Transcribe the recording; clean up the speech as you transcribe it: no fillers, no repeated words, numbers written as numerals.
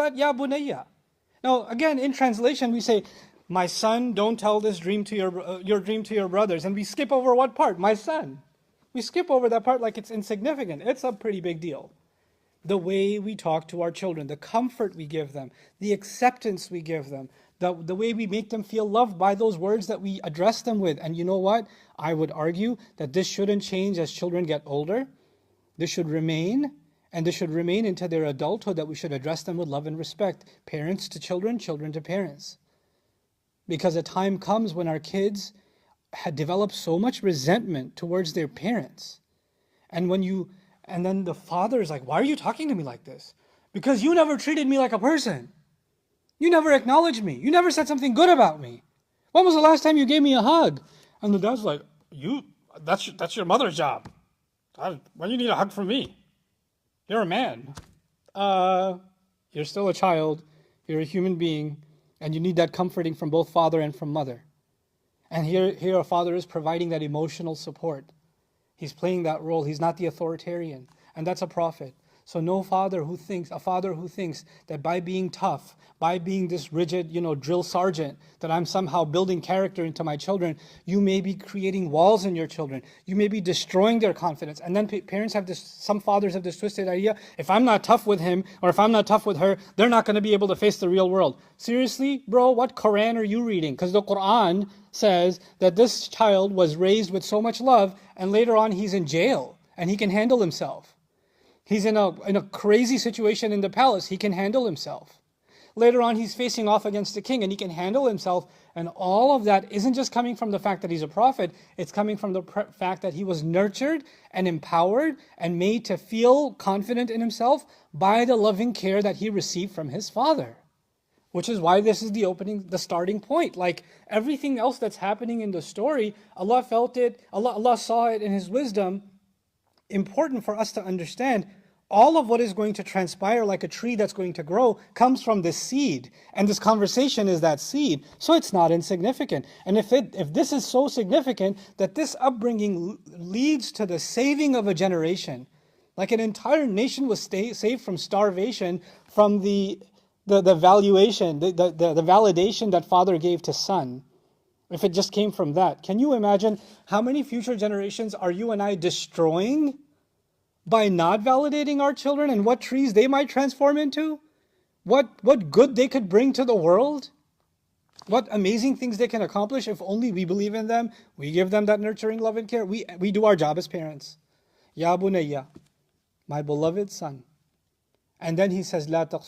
that Ya Bunayya. Now, again, in translation, we say, my son, don't tell this dream to your dream to your brothers. And we skip over what part? My son. We skip over that part like it's insignificant. It's a pretty big deal. The way we talk to our children, the comfort we give them, the acceptance we give them, the way we make them feel loved by those words that we address them with. And you know what? I would argue that this shouldn't change as children get older. This should remain, and this should remain into their adulthood, that we should address them with love and respect. Parents to children, children to parents. Because a time comes when our kids had developed so much resentment towards their parents. And then the father is like, why are you talking to me like this? Because you never treated me like a person. You never acknowledged me. You never said something good about me. When was the last time you gave me a hug? And the dad's like, that's your mother's job. When you need a hug from me? You're a man. You're still a child. You're a human being. And you need that comforting from both father and from mother. And here a father is providing that emotional support. He's playing that role. He's not the authoritarian. And that's a prophet. So a father who thinks that by being tough, by being this rigid, drill sergeant, that I'm somehow building character into my children, you may be creating walls in your children. You may be destroying their confidence. And then some fathers have this twisted idea, if I'm not tough with him, or if I'm not tough with her, they're not going to be able to face the real world. Seriously, bro, what Quran are you reading? Because the Quran says that this child was raised with so much love, and later on he's in jail, and he can handle himself. He's in a crazy situation in the palace. He can handle himself. Later on, he's facing off against the king, and he can handle himself. And all of that isn't just coming from the fact that he's a prophet. It's coming from the fact that he was nurtured and empowered and made to feel confident in himself by the loving care that he received from his father. Which is why this is the starting point. Like everything else that's happening in the story, Allah felt it, Allah saw it in His wisdom, important for us to understand. All of what is going to transpire like a tree that's going to grow comes from this seed. And this conversation is that seed. So it's not insignificant. And if this is so significant that this upbringing leads to the saving of a generation, like an entire nation was saved from starvation, from the valuation, the validation that father gave to son. If it just came from that, can you imagine how many future generations are you and I destroying by not validating our children, and what trees they might transform into? What good they could bring to the world? What amazing things they can accomplish if only we believe in them, we give them that nurturing love and care. We do our job as parents. Ya Bunayya, my beloved son. And then he says, La taqsurna